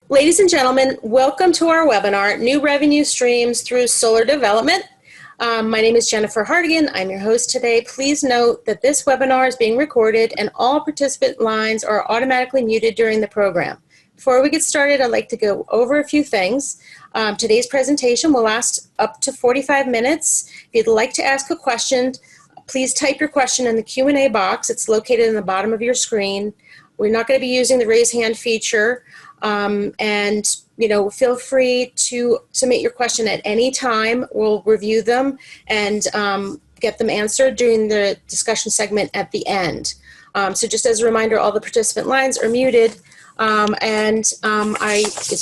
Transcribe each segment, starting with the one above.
Ladies and gentlemen, welcome to our webinar, New Revenue Streams Through Solar Development. My name is Jennifer Hardigan. I'm your host today. Please note that this webinar is being recorded and all participant lines are automatically muted during the program. Before we get started, I'd like to go over a few things. Today's presentation will last up to 45 minutes. If you'd like to ask a question, please type your question in the Q&A box. It's located in the bottom of your screen. We're not going to be using the raise hand feature. Feel free to submit your question at any time. We'll review them and get them answered during the discussion segment at the end. So just as a reminder, all the participant lines are muted. It's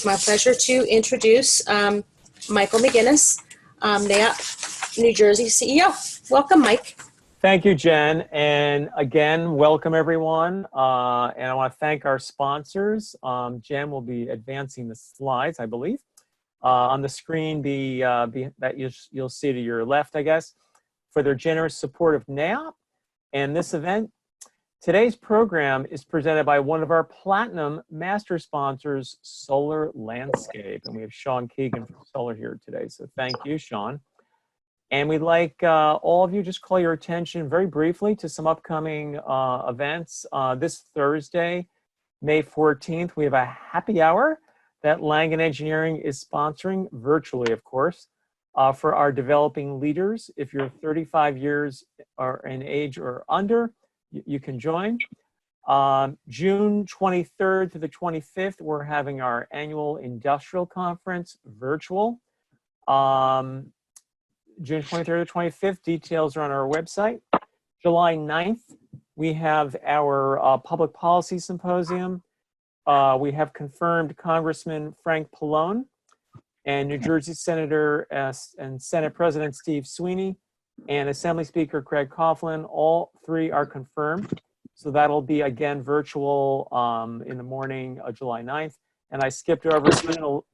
my pleasure to introduce Michael McGinnis, NAIOP New Jersey CEO. Welcome, Mike. Thank you, Jen. And again, welcome everyone. And I want to thank our sponsors. Jen will be advancing the slides, I believe. On the screen that you'll see to your left, I guess, for their generous support of NAIOP and this event. Today's program is presented by one of our platinum master sponsors, Solar Landscape. And we have Sean Keegan from Solar here today. So thank you, Sean. And we'd like all of you just call your attention very briefly to some upcoming events. This Thursday, May 14th, we have a happy hour that Langen Engineering is sponsoring virtually, of course, for our developing leaders. If you're 35 years or in age or under, you can join. June 23rd to the 25th, we're having our annual industrial conference virtual. June 23rd to 25th, details are on our website. July 9th, we have our public policy symposium. We have confirmed Congressman Frank Pallone and New Jersey Senator and Senate President Steve Sweeney and Assembly Speaker Craig Coughlin. All three are confirmed. So that'll be, again, virtual in the morning of July 9th. And I skipped over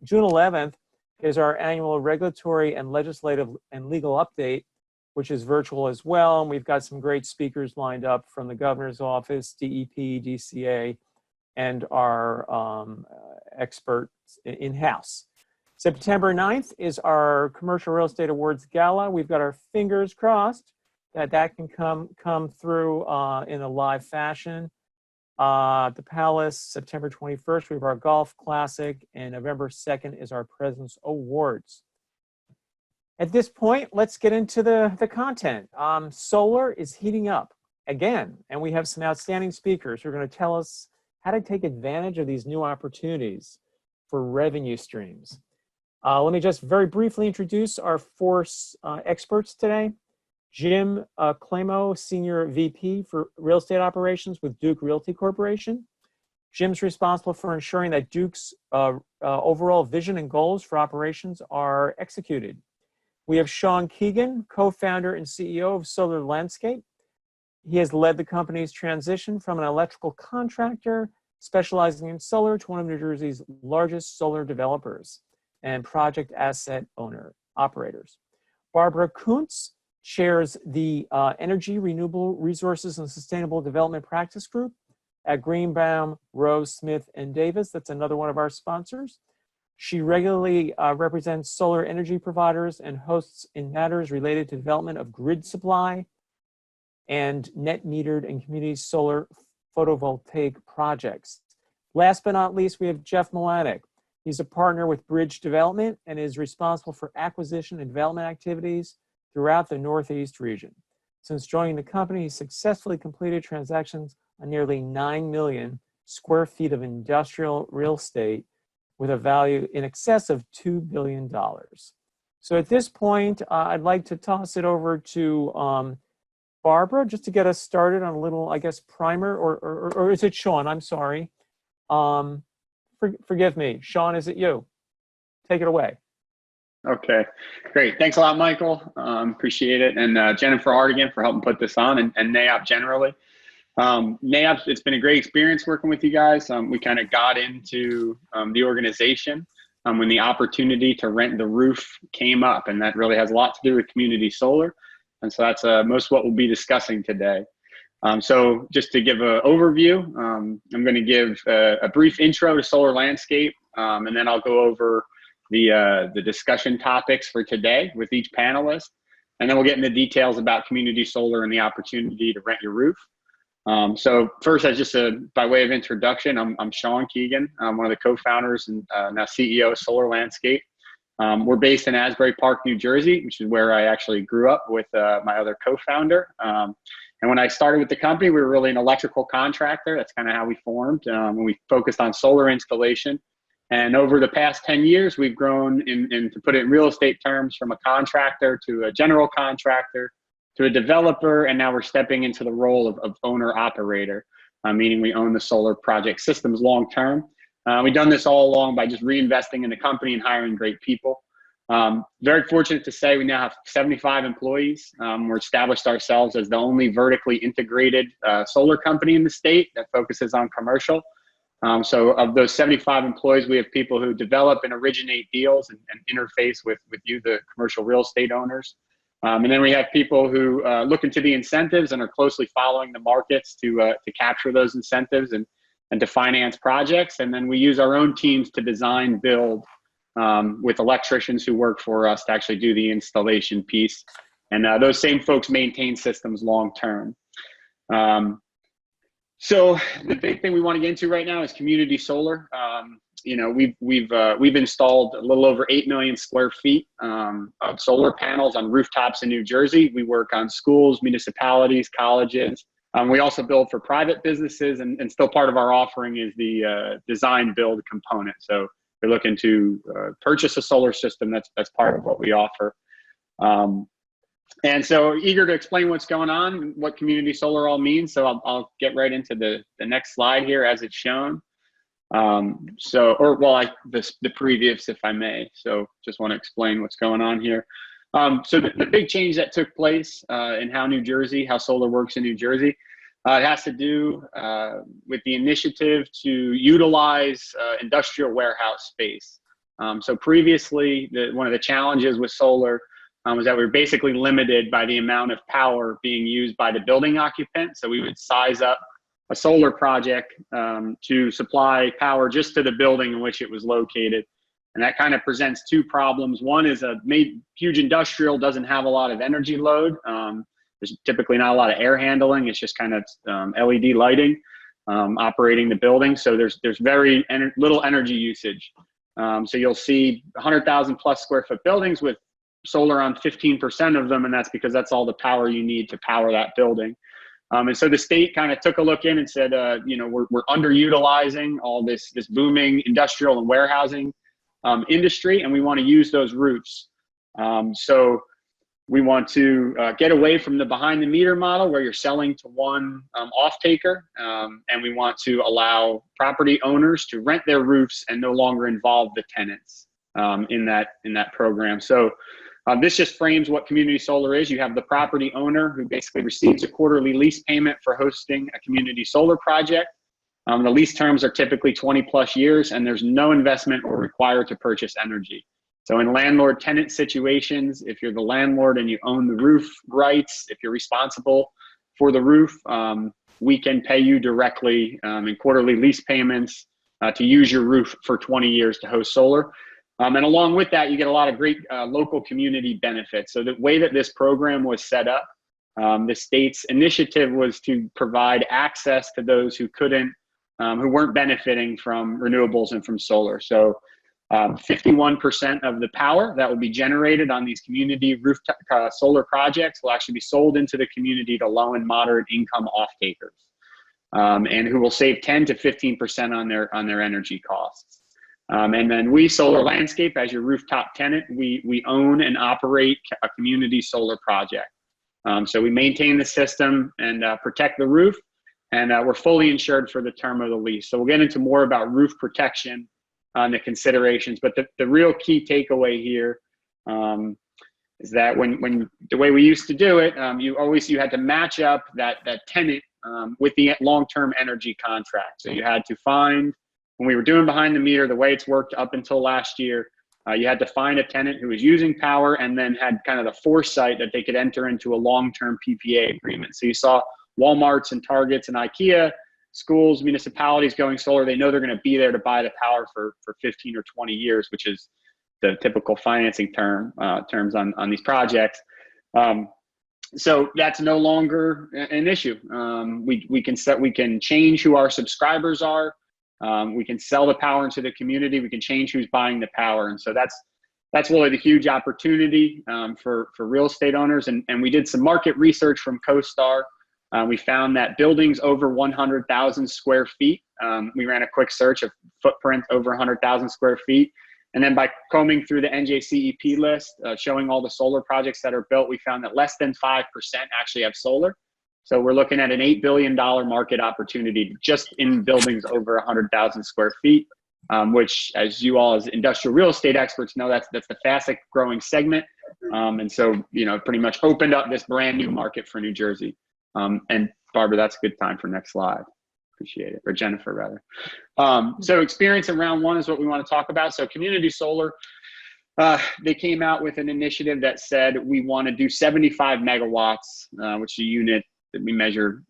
June 11th. Is our annual regulatory and legislative and legal update, which is virtual as well. And we've got some great speakers lined up from the governor's office, DEP, DCA, and our experts in-house. September 9th is our Commercial Real Estate Awards Gala. We've got our fingers crossed that can come through in a live fashion. At the Palace, September 21st, we have our Golf Classic, and November 2nd is our President's Awards. At this point, let's get into the content. Solar is heating up again, and we have some outstanding speakers who are going to tell us how to take advantage of these new opportunities for revenue streams. Let me just very briefly introduce our four experts today. Jim Clamo, Senior VP for Real Estate Operations with Duke Realty Corporation. Jim's responsible for ensuring that Duke's overall vision and goals for operations are executed. We have Sean Keegan, co-founder and CEO of Solar Landscape. He has led the company's transition from an electrical contractor specializing in solar to one of New Jersey's largest solar developers and project asset operators. Barbara Kuntz chairs the Energy, Renewable Resources, and Sustainable Development Practice Group at Greenbaum, Rose, Smith, and Davis. That's another one of our sponsors. She regularly represents solar energy providers and hosts in matters related to development of grid supply and net metered and community solar photovoltaic projects. Last but not least, we have Jeff Melanic. He's a partner with Bridge Development and is responsible for acquisition and development activities throughout the Northeast region. Since joining the company, he successfully completed transactions on nearly 9 million square feet of industrial real estate with a value in excess of $2 billion. So at this point, I'd like to toss it over to Barbara, just to get us started on a little, I guess, primer, or is it Sean? I'm sorry. Forgive me. Sean, is it you? Take it away. Okay, great. Thanks a lot, Michael. Appreciate it. And Jennifer Hardigan for helping put this on, and NAIOP generally. NAIOP, it's been a great experience working with you guys. We kind of got into the organization when the opportunity to rent the roof came up, and that really has a lot to do with community solar. And so that's most what we'll be discussing today. So just to give an overview, I'm going to give a brief intro to solar landscape, and then I'll go over the discussion topics for today with each panelist. And then we'll get into details about community solar and the opportunity to rent your roof. So first, as just by way of introduction, I'm Sean Keegan. I'm one of the co-founders and now CEO of Solar Landscape. We're based in Asbury Park, New Jersey, which is where I actually grew up with my other co-founder. And when I started with the company, we were really an electrical contractor. That's kind of how we formed. And we focused on solar installation. And over the past 10 years, we've grown to put it in real estate terms, from a contractor to a general contractor to a developer. And now we're stepping into the role of owner operator, meaning we own the solar project systems long term. We've done this all along by just reinvesting in the company and hiring great people. Very fortunate to say we now have 75 employees. We're established ourselves as the only vertically integrated solar company in the state that focuses on commercial. So of those 75 employees, we have people who develop and originate deals and interface with you, the commercial real estate owners. And then we have people who look into the incentives and are closely following the markets to capture those incentives and to finance projects. And then we use our own teams to design, build, with electricians who work for us to actually do the installation piece. And those same folks maintain systems long term. So the big thing we want to get into right now is community solar. You know, we've installed a little over 8 million square feet of solar panels on rooftops in New Jersey. We work on schools, municipalities, colleges. We also build for private businesses, and still part of our offering is the design build component. So we're looking to purchase a solar system. That's part of what we offer. And so eager to explain what's going on, what community solar all means. So I'll get right into the next slide here as it's shown. The previous, if I may. So just want to explain what's going on here. So the big change that took place in how solar works in New Jersey, it has to do with the initiative to utilize industrial warehouse space. So previously, one of the challenges with solar was that we were basically limited by the amount of power being used by the building occupant. So we would size up a solar project to supply power just to the building in which it was located. And that kind of presents two problems. One is huge industrial doesn't have a lot of energy load. There's typically not a lot of air handling. It's just kind of LED lighting operating the building. So there's very little energy usage. So you'll see 100,000 plus square foot buildings with solar on 15% of them, and that's because that's all the power you need to power that building. And so the state kind of took a look in and said, you know, we're underutilizing all this booming industrial and warehousing industry, and we want to use those roofs. So we want to get away from the behind the meter model where you're selling to one off-taker, and we want to allow property owners to rent their roofs and no longer involve the tenants in that program. So this just frames what community solar is. You have the property owner who basically receives a quarterly lease payment for hosting a community solar project. The lease terms are typically 20 plus years, and there's no investment or required to purchase energy. So in landlord-tenant situations, if you're the landlord and you own the roof rights, if you're responsible for the roof, we can pay you directly in quarterly lease payments to use your roof for 20 years to host solar. And along with that, you get a lot of great local community benefits. So the way that this program was set up, the state's initiative was to provide access to those who weren't benefiting from renewables and from solar. So 51% of the power that will be generated on these community rooftop solar projects will actually be sold into the community to low and moderate income off-takers, and who will save 10 to 15% on their energy costs. And then we, Solar Landscape, as your rooftop tenant, we own and operate a community solar project. So we maintain the system and protect the roof, and we're fully insured for the term of the lease. So we'll get into more about roof protection on the considerations, but the real key takeaway here is that when the way we used to do it, you had to match up that tenant with the long-term energy contract. So you had to find, when we were doing behind the meter, the way it's worked up until last year, you had to find a tenant who was using power and then had kind of the foresight that they could enter into a long-term PPA agreement. So you saw Walmarts and Targets and IKEA, schools, municipalities going solar. They know they're going to be there to buy the power for 15 or 20 years, which is the typical financing terms on these projects. So that's no longer an issue. We can change who our subscribers are. We can sell the power into the community. We can change who's buying the power. And so that's really the huge opportunity for real estate owners. And we did some market research from CoStar. We found that buildings over 100,000 square feet, we ran a quick search of footprint over 100,000 square feet. And then by combing through the NJCEP list, showing all the solar projects that are built, we found that less than 5% actually have solar. So we're looking at an $8 billion market opportunity just in buildings over 100,000 square feet, which, as you all as industrial real estate experts know, that's the fastest growing segment. And so, pretty much opened up this brand new market for New Jersey. And Barbara, that's a good time for next slide. Appreciate it, or Jennifer rather. So experience in round one is what we want to talk about. So community solar, they came out with an initiative that said we want to do 75 megawatts, which is a unit that we measure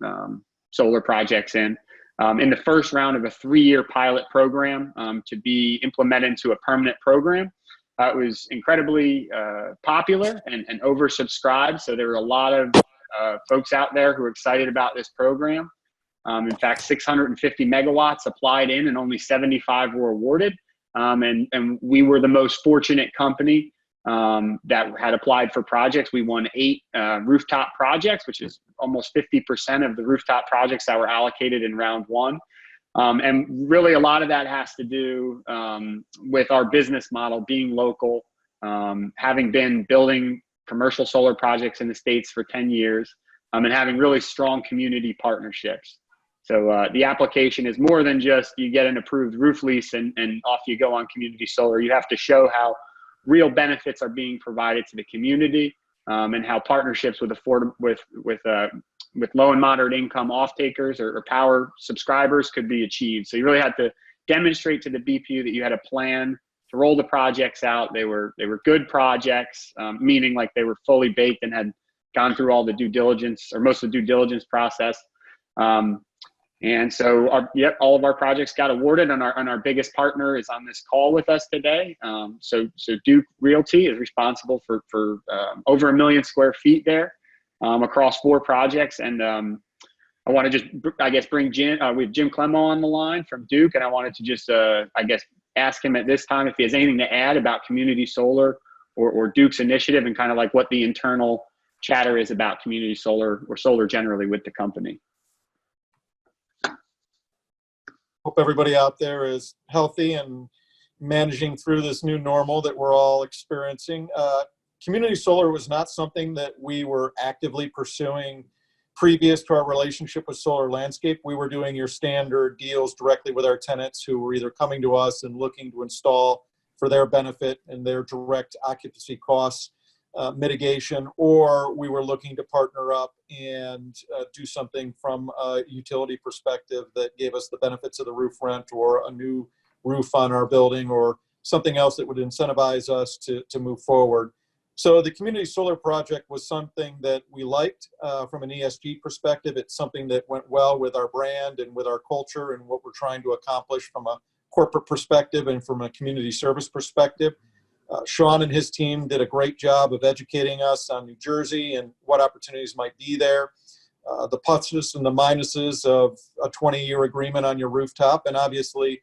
solar projects in the first round of a 3-year pilot program to be implemented into a permanent program. It was incredibly popular and oversubscribed. So there were a lot of folks out there who are excited about this program. In fact, 650 megawatts applied in and only 75 were awarded. And we were the most fortunate company that had applied for projects. We won 8 rooftop projects, which is almost 50% of the rooftop projects that were allocated in round one. And really a lot of that has to do with our business model being local, having been building commercial solar projects in the States for 10 years, and having really strong community partnerships. So the application is more than just you get an approved roof lease and off you go on community solar. You have to show how real benefits are being provided to the community, and how partnerships with low and moderate income off-takers or power subscribers could be achieved. So you really had to demonstrate to the BPU that you had a plan to roll the projects out. They were good projects, meaning like they were fully baked and had gone through all the due diligence or most of the due diligence process. And so all of our projects got awarded, and our biggest partner is on this call with us today. So Duke Realty is responsible for over 1 million square feet there across 4 projects. And I want to just, bring Jim, we have Jim Clemo on the line from Duke, and I wanted to just, ask him at this time if he has anything to add about community solar or Duke's initiative, and kind of like what the internal chatter is about community solar or solar generally with the company. Hope everybody out there is healthy and managing through this new normal that we're all experiencing. Community solar was not something that we were actively pursuing previous to our relationship with Solar Landscape. We were doing your standard deals directly with our tenants who were either coming to us and looking to install for their benefit and their direct occupancy costs mitigation, or we were looking to partner up and do something from a utility perspective that gave us the benefits of the roof rent or a new roof on our building or something else that would incentivize us to move forward. So the community solar project was something that we liked from an ESG perspective. It's something that went well with our brand and with our culture and what we're trying to accomplish from a corporate perspective and from a community service perspective. Sean and his team did a great job of educating us on New Jersey and what opportunities might be there, the pluses and the minuses of a 20-year agreement on your rooftop. And obviously,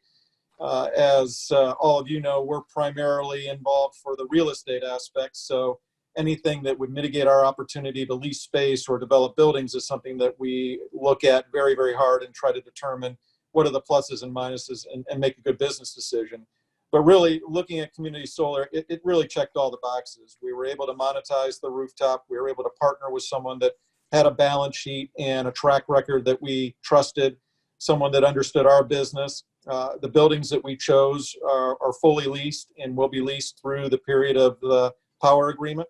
as all of you know, we're primarily involved for the real estate aspects. So anything that would mitigate our opportunity to lease space or develop buildings is something that we look at very, very hard and try to determine what are the pluses and minuses and make a good business decision. But really, looking at community solar, it really checked all the boxes. We were able to monetize the rooftop. We were able to partner with someone that had a balance sheet and a track record that we trusted, someone that understood our business. The buildings that we chose are fully leased and will be leased through the period of the power agreement.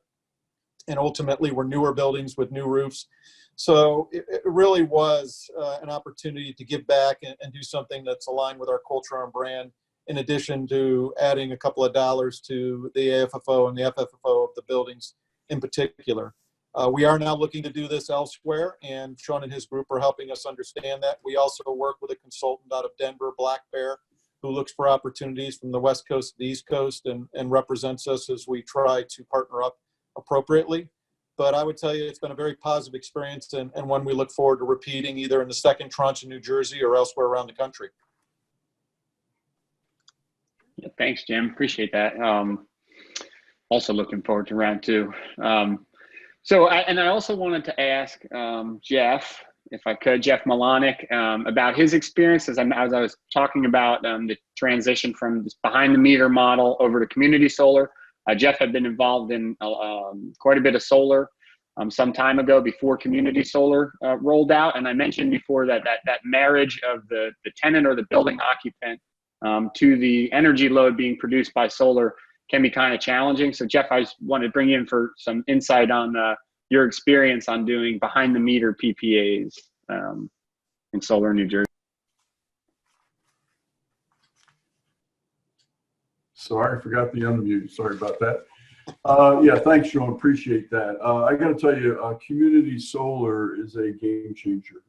And ultimately, we're newer buildings with new roofs. So it really was an opportunity to give back and do something that's aligned with our culture and brand, in addition to adding a couple of dollars to the AFFO and the FFO of the buildings in particular. We are now looking to do this elsewhere, and Sean and his group are helping us understand that. We also work with a consultant out of Denver, Black Bear, who looks for opportunities from the West Coast to the East Coast and represents us as we try to partner up appropriately. But I would tell you it's been a very positive experience and one we look forward to repeating either in the second tranche in New Jersey or elsewhere around the country. Yeah, thanks, Jim. Appreciate that. Also looking forward to round two. I also wanted to ask Jeff, if I could, Jeff Melanic, about his experience as I was talking about the transition from this behind the meter model over to community solar. Jeff had been involved in quite a bit of solar some time ago before community solar rolled out. And I mentioned before that marriage of the tenant or the building occupant to the energy load being produced by solar can be kind of challenging. So Jeff, I just wanted to bring you in for some insight on your experience on doing behind the meter PPAs in solar New Jersey. Sorry, I forgot the unmute. Sorry about that. Yeah, thanks, Sean. Appreciate that. I got to tell you, community solar is a game changer.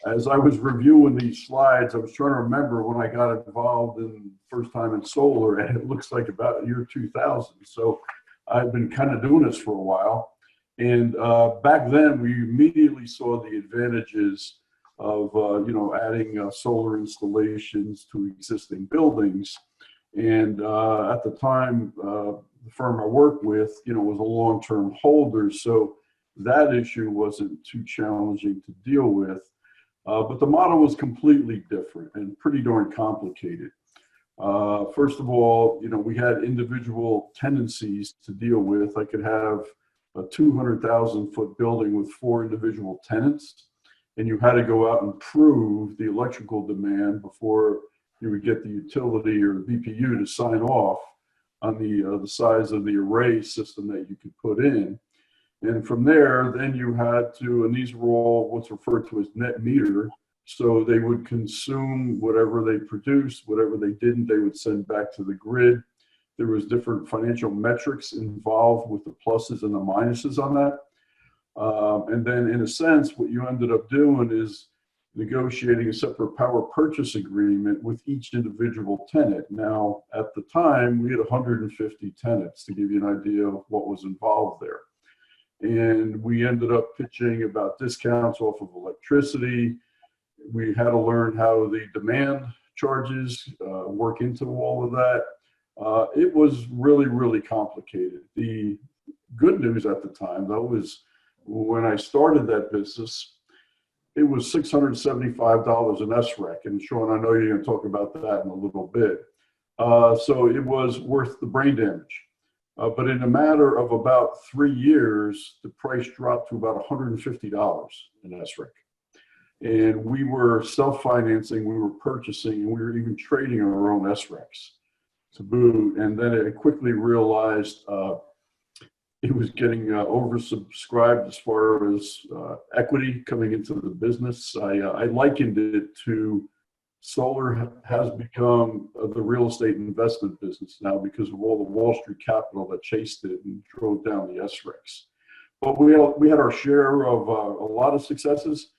As I was reviewing these slides, I was trying to remember when I got involved in first time in solar, and it looks like about year 2000. So I've been kind of doing this for a while. And back then, we immediately saw the advantages of adding solar installations to existing buildings. And at the time, the firm I worked with, was a long-term holder, so that issue wasn't too challenging to deal with. But the model was completely different and pretty darn complicated. First of all, we had individual tenancies to deal with. I could have a 200,000-foot building with 4 individual tenants, and you had to go out and prove the electrical demand before you would get the utility or the BPU to sign off on the size of the array system that you could put in. And from there, then you had to, and these were all what's referred to as net meter. So they would consume whatever they produced, whatever they didn't, they would send back to the grid. There was different financial metrics involved with the pluses and the minuses on that. And then in a sense, what you ended up doing is negotiating a separate power purchase agreement with each individual tenant. Now, at the time, we had 150 tenants to give you an idea of what was involved there. And we ended up pitching about discounts off of electricity. We had to learn how the demand charges work into all of that. It was really, really complicated. The good news at the time, though, was when I started that business, it was $675 an SREC. And Sean, I know you're going to talk about that in a little bit. So it was worth the brain damage. But in a matter of about 3 years, the price dropped to about $150 an SREC. And we were self-financing, we were purchasing, and we were even trading our own SRECs to boot. And then I quickly realized it was getting oversubscribed as far as equity coming into the business. I likened it to solar has become the real estate investment business now because of all the Wall Street capital that chased it and drove down the SRECs. But we had our share of a lot of successes,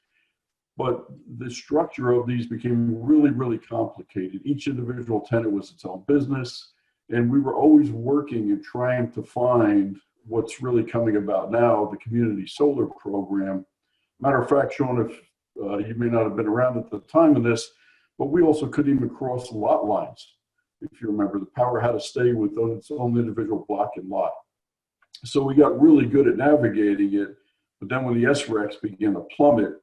but the structure of these became really, really complicated. Each individual tenant was its own business, and we were always working and trying to find what's really coming about now, the community solar program. Matter of fact, Sean, if you may not have been around at the time of this, but we also couldn't even cross lot lines. If you remember, the power had to stay with its own individual block and lot. So we got really good at navigating it, but then when the SRECs began to plummet,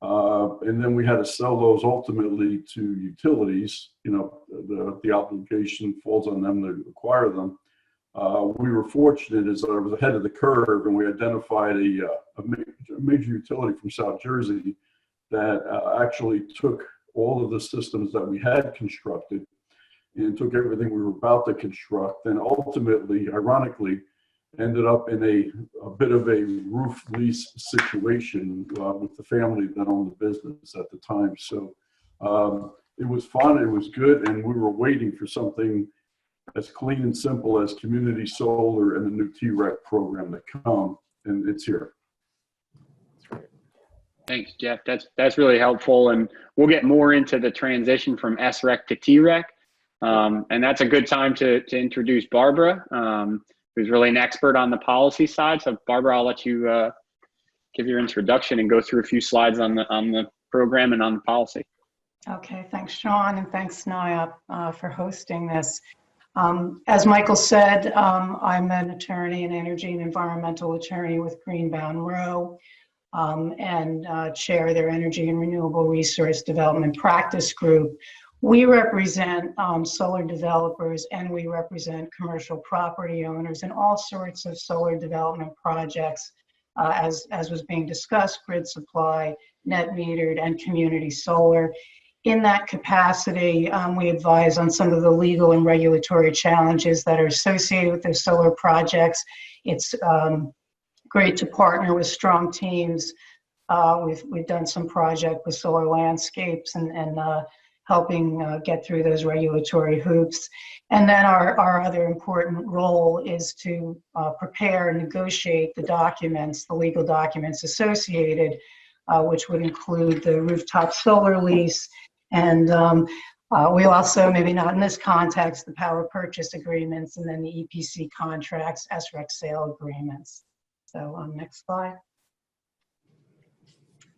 and then we had to sell those ultimately to utilities, the obligation falls on them to acquire them. We were fortunate as I was ahead of the curve, and we identified a major utility from South Jersey that actually took all of the systems that we had constructed and took everything we were about to construct, and ultimately, ironically, ended up in a bit of a roof lease situation with the family that owned the business at the time. So it was fun, it was good, and we were waiting for something as clean and simple as community solar and the new TREC program to come. and it's here. Thanks, Jeff. That's really helpful, and we'll get more into the transition from SREC to TREC, and that's a good time to introduce Barbara, who's really an expert on the policy side. So, Barbara, I'll let you give your introduction and go through a few slides on the program and on the policy. Okay, thanks, Sean, and thanks, NAIOP, for hosting this. As Michael said, I'm an attorney, an energy and environmental attorney with Greenbound Row, and chair their Energy and Renewable Resource Development Practice Group. We represent solar developers, and we represent commercial property owners in all sorts of solar development projects, as was being discussed, grid supply, net metered, and community solar. In that capacity, we advise on some of the legal and regulatory challenges that are associated with those solar projects. It's great to partner with strong teams. We've done some project with Solar Landscapes and helping get through those regulatory hoops. And then our other important role is to prepare and negotiate the documents, the legal documents associated, which would include the rooftop solar lease. And we also, maybe not in this context, the power purchase agreements, and then the EPC contracts, SREC sale agreements. So next slide.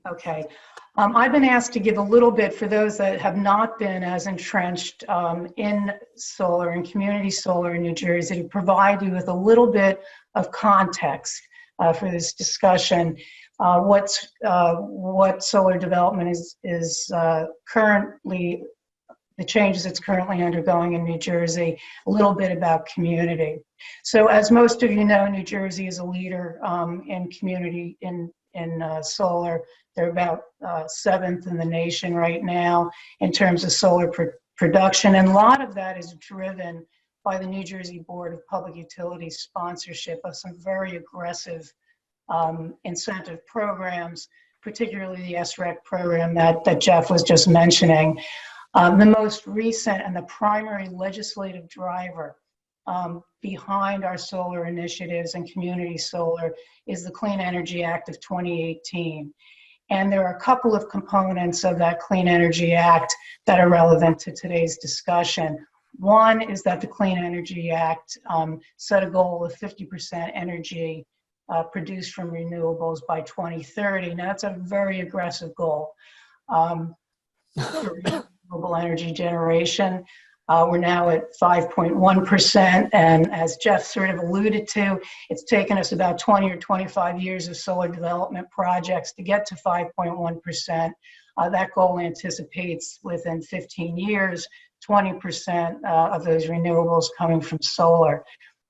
Okay, I've been asked to give a little bit, for those that have not been as entrenched in solar and community solar in New Jersey, to provide you with a little bit of context for this discussion. What solar development is currently, the changes it's currently undergoing in New Jersey, a little bit about community. So as most of you know, New Jersey is a leader in community in solar. They're about 7th in the nation right now in terms of solar production, and a lot of that is driven by the New Jersey Board of Public Utilities sponsorship of some very aggressive incentive programs, particularly the SREC program that Jeff was just mentioning. The most recent and the primary legislative driver behind our solar initiatives and community solar is the Clean Energy Act of 2018. And there are a couple of components of that Clean Energy Act that are relevant to today's discussion. One is that the Clean Energy Act set a goal of 50% energy produced from renewables by 2030. Now, that's a very aggressive goal for renewable energy generation. We're now at 5.1%, and as Jeff sort of alluded to, it's taken us about 20 or 25 years of solar development projects to get to 5.1%. That goal anticipates within 15 years, 20% of those renewables coming from solar.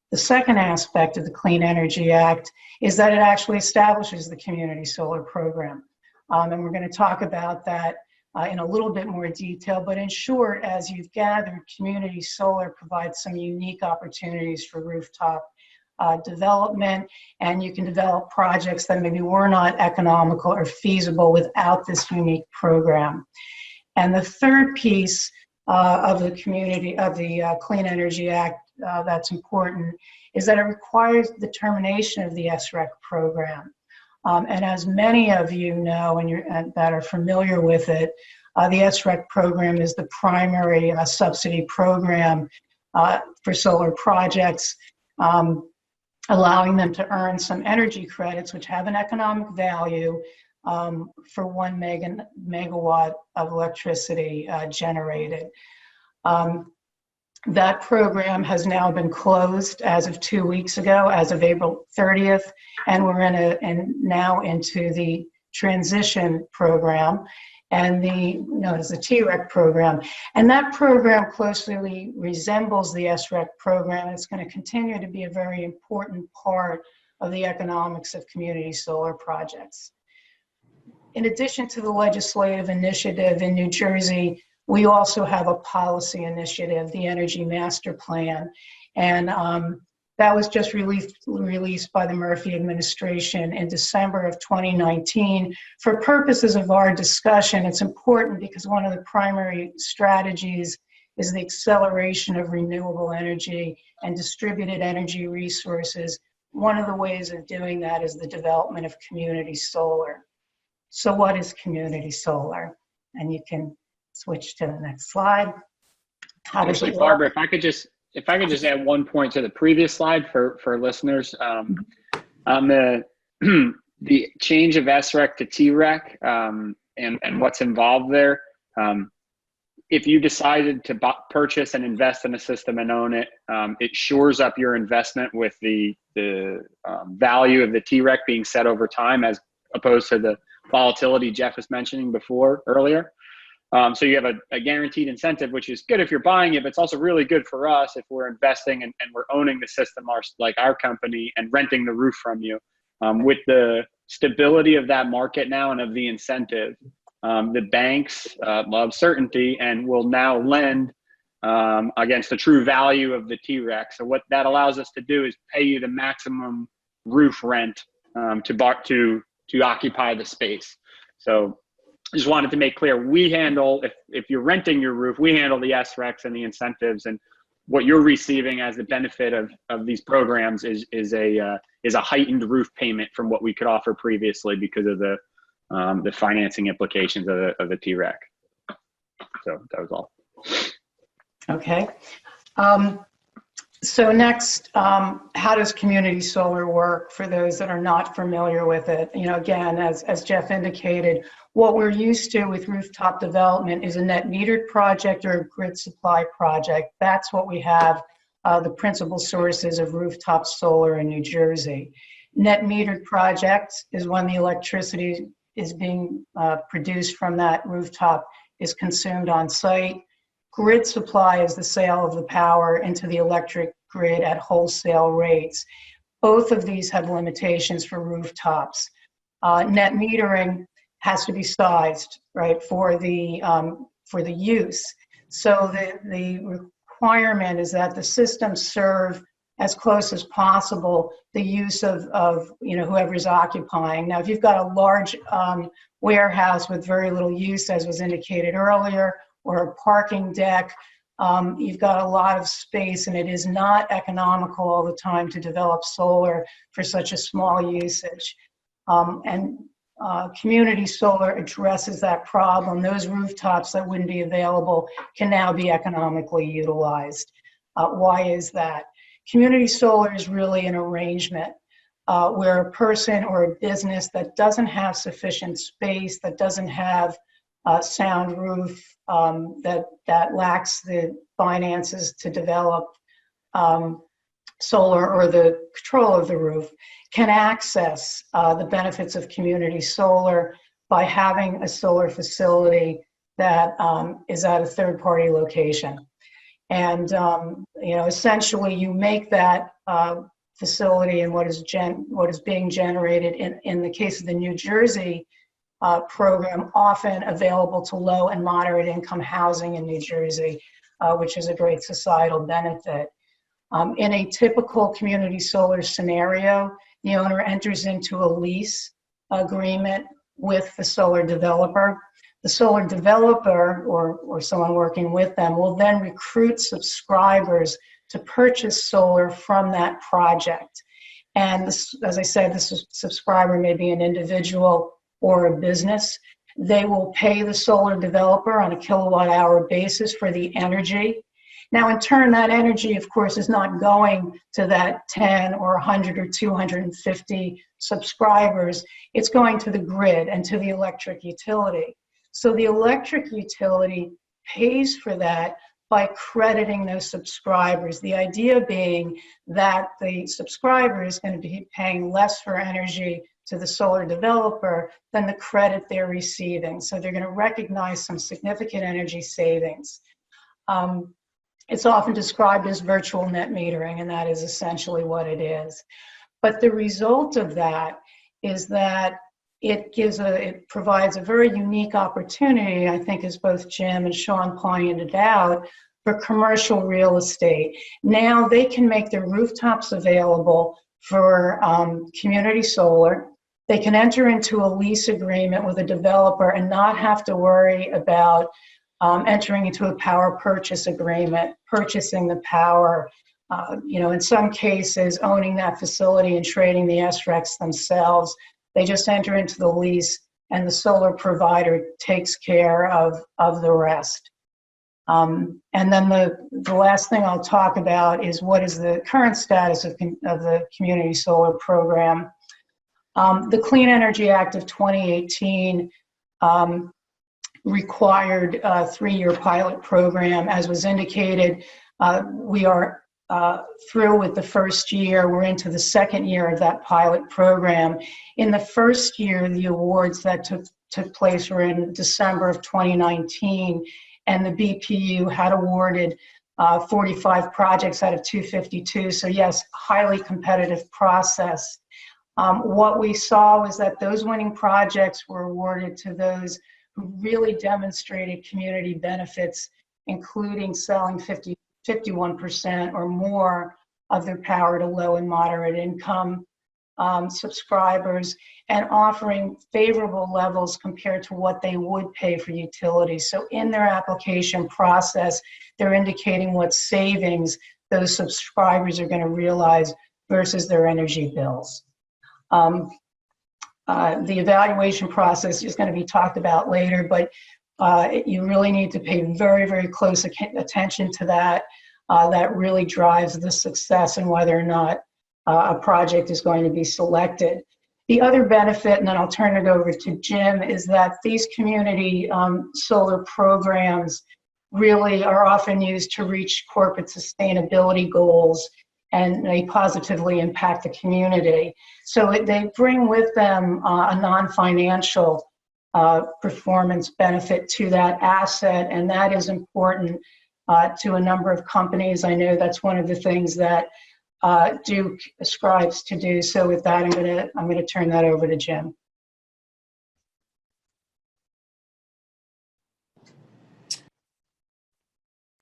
The second aspect of the Clean Energy Act is that it actually establishes the community solar program. And we're going to talk about that in a little bit more detail, but in short, as you've gathered, community solar provides some unique opportunities for rooftop development, and you can develop projects that maybe were not economical or feasible without this unique program. And the third piece of the Clean Energy Act that's important is that it requires the termination of the SREC program. And as many of you know and that are familiar with it, the SREC program is the primary subsidy program for solar projects, allowing them to earn some energy credits, which have an economic value for 1 megawatt of electricity generated. That program has now been closed as of 2 weeks ago, as of April 30th, and we're now into the transition program, and known as the TREC program. And that program closely resembles the SREC program. It's going to continue to be a very important part of the economics of community solar projects. In addition to the legislative initiative in New Jersey, we also have a policy initiative, the Energy Master Plan, and that was just released by the Murphy administration in December of 2019. For purposes of our discussion, it's important because one of the primary strategies is the acceleration of renewable energy and distributed energy resources one of the ways of doing that is the development of community solar. So what is community solar? And you can switch to the next slide. How does Actually, it work? Barbara, if I could just add one point to the previous slide for listeners, on the the change of SREC to TREC, and what's involved there. If you decided to purchase and invest in a system and own it, it shores up your investment with the value of the TREC being set over time, as opposed to the volatility Jeff was mentioning earlier. So you have a guaranteed incentive, which is good if you're buying it, but it's also really good for us if we're investing and we're owning the system, like our company, and renting the roof from you. With the stability of that market now and of the incentive, the banks love certainty and will now lend against the true value of the TREC. So what that allows us to do is pay you the maximum roof rent to occupy the space. So just wanted to make clear, we handle, if you're renting your roof, we handle the SRECs and the incentives, and what you're receiving as the benefit of these programs is a heightened roof payment from what we could offer previously because of the financing implications of the TREC. So that was all. Okay. So next, how does community solar work for those that are not familiar with it? You know, again, as Jeff indicated, what we're used to with rooftop development is a net metered project or a grid supply project. That's what we have, the principal sources of rooftop solar in New Jersey. Net metered project is when the electricity is being produced from that rooftop is consumed on site. Grid supply is the sale of the power into the electric grid at wholesale rates. Both of these have limitations for rooftops. Net metering has to be sized, right, for the use. So the requirement is that the systems serve as close as possible the use of whoever's occupying. Now, if you've got a large warehouse with very little use, as was indicated earlier, or a parking deck, you've got a lot of space, and it is not economical all the time to develop solar for such a small usage. Community solar addresses that problem. Those rooftops that wouldn't be available can now be economically utilized. Why is that? Community solar is really an arrangement where a person or a business that doesn't have sufficient space, that doesn't have a sound roof, that lacks the finances to develop solar or the control of the roof, can access the benefits of community solar by having a solar facility that is at a third-party location. And essentially, you make that facility and what is being generated in the case of the New Jersey program, often available to low and moderate income housing in New Jersey, which is a great societal benefit. In a typical community solar scenario, the owner enters into a lease agreement with the solar developer. The solar developer or someone working with them will then recruit subscribers to purchase solar from that project. And this, as I said, this subscriber may be an individual or a business. They will pay the solar developer on a kilowatt hour basis for the energy. Now, in turn, that energy, of course, is not going to that 10 or 100 or 250 subscribers. It's going to the grid and to the electric utility. So the electric utility pays for that by crediting those subscribers. The idea being that the subscriber is going to be paying less for energy to the solar developer than the credit they're receiving. So they're going to recognize some significant energy savings. It's often described as virtual net metering, and that is essentially what it is. But the result of that is that it provides a very unique opportunity, I think, as both Jim and Sean pointed out, for commercial real estate. Now they can make their rooftops available for community solar. They can enter into a lease agreement with a developer and not have to worry about entering into a power purchase agreement, purchasing the power, in some cases, owning that facility and trading the SRECs themselves. They just enter into the lease, and the solar provider takes care of the rest. And then the last thing I'll talk about is what is the current status of the community solar program. The Clean Energy Act of 2018 required a 3-year pilot program. As was indicated, we are through with the first year. We're into the second year of that pilot program. In the first year, the awards that took place were in December of 2019, and the BPU had awarded 45 projects out of 252. So yes, highly competitive process. What we saw was that those winning projects were awarded to those who really demonstrated community benefits, including selling 51% or more of their power to low and moderate income subscribers, and offering favorable levels compared to what they would pay for utilities. So in their application process, they're indicating what savings those subscribers are going to realize versus their energy bills. The evaluation process is going to be talked about later, but you really need to pay very, very close attention to that. That really drives the success and whether or not a project is going to be selected. The other benefit, and then I'll turn it over to Jim, is that these community solar programs really are often used to reach corporate sustainability goals, and they positively impact the community. So they bring with them a non-financial performance benefit to that asset, and that is important to a number of companies. I know that's one of the things that Duke ascribes to do. So with that, I'm gonna turn that over to Jim.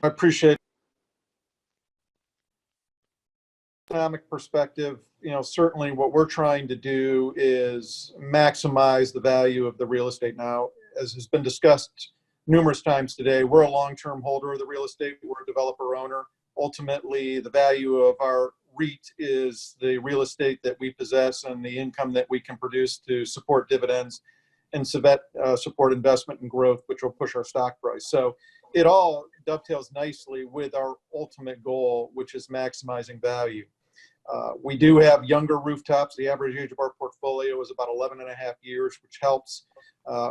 I appreciate economic perspective. Certainly what we're trying to do is maximize the value of the real estate. Now, as has been discussed numerous times today, we're a long-term holder of the real estate. We're a developer owner. Ultimately, the value of our REIT is the real estate that we possess and the income that we can produce to support dividends and support investment and growth, which will push our stock price. So it all dovetails nicely with our ultimate goal, which is maximizing value. We do have younger rooftops. The average age of our portfolio is about 11 and a half years, which helps.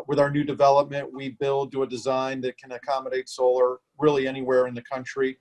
With our new development, we build to a design that can accommodate solar really anywhere in the country.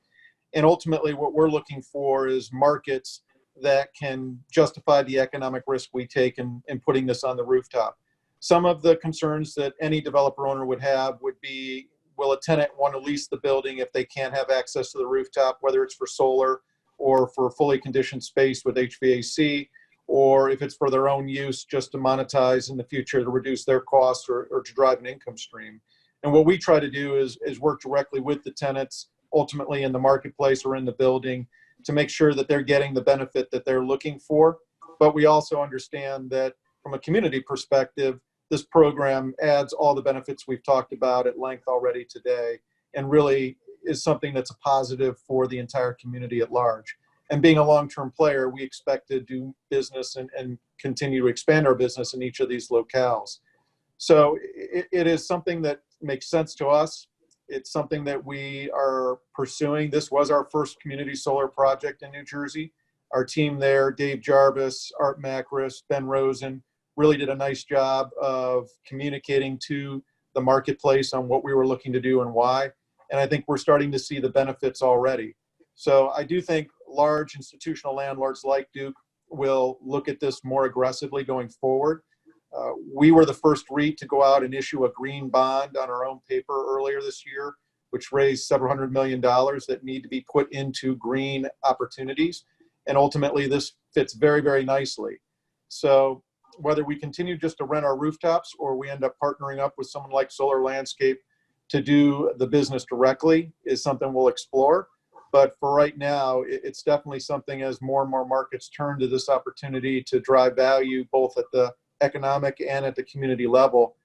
And ultimately, what we're looking for is markets that can justify the economic risk we take in putting this on the rooftop. Some of the concerns that any developer owner would have would be, will a tenant want to lease the building if they can't have access to the rooftop, whether it's for solar or for fully conditioned space with HVAC, or if it's for their own use just to monetize in the future to reduce their costs or to drive an income stream. And what we try to do is work directly with the tenants, ultimately in the marketplace or in the building, to make sure that they're getting the benefit that they're looking for. But we also understand that from a community perspective, this program adds all the benefits we've talked about at length already today, and really is something that's a positive for the entire community at large. And being a long-term player, we expect to do business and continue to expand our business in each of these locales. So it is something that makes sense to us. It's something that we are pursuing. This was our first community solar project in New Jersey. Our team there, Dave Jarvis, Art Macris, Ben Rosen, really did a nice job of communicating to the marketplace on what we were looking to do and why. And I think we're starting to see the benefits already. So I do think large institutional landlords like Duke will look at this more aggressively going forward. We were the first REIT to go out and issue a green bond on our own paper earlier this year, which raised several $100 million that need to be put into green opportunities. And ultimately, this fits very, very nicely. So whether we continue just to rent our rooftops or we end up partnering up with someone like Solar Landscape to do the business directly is something we'll explore. But for right now, it's definitely something as more and more markets turn to this opportunity to drive value, both at the economic and at the community level,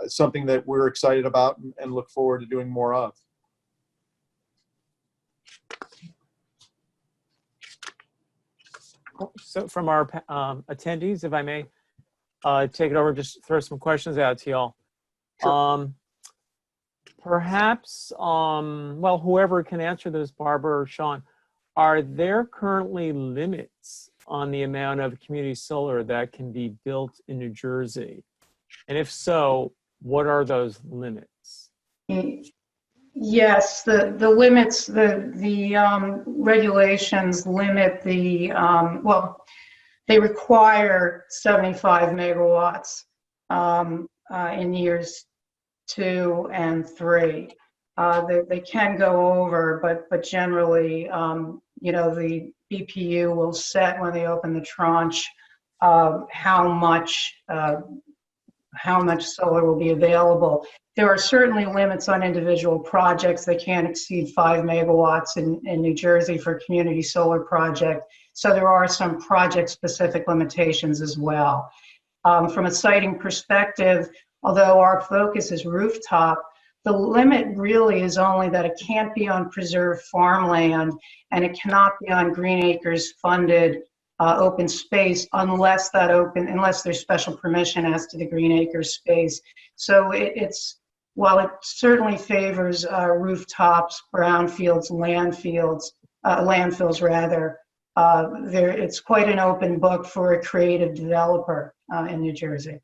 something that we're excited about and look forward to doing more of. So from our attendees, if I may take it over, just throw some questions out to y'all. Sure. Perhaps, well, whoever can answer this, Barbara or Sean, are there currently limits on the amount of community solar that can be built in New Jersey? And if so, what are those limits? Yes, the limits, the regulations limit the, well, they require 75 megawatts in years 2 and 3. They can go over, but generally, you know, the BPU will set when they open the tranche how much solar will be available. There are certainly limits on individual projects. They can't exceed 5 megawatts in New Jersey for a community solar project. So there are some project-specific limitations as well. From a siting perspective, although our focus is rooftop, the limit really is only that it can't be on preserved farmland and it cannot be on Green Acres funded open space unless there's special permission as to the Green Acres space. So while it certainly favors rooftops, brownfields, landfills rather, it's quite an open book for a creative developer in New Jersey.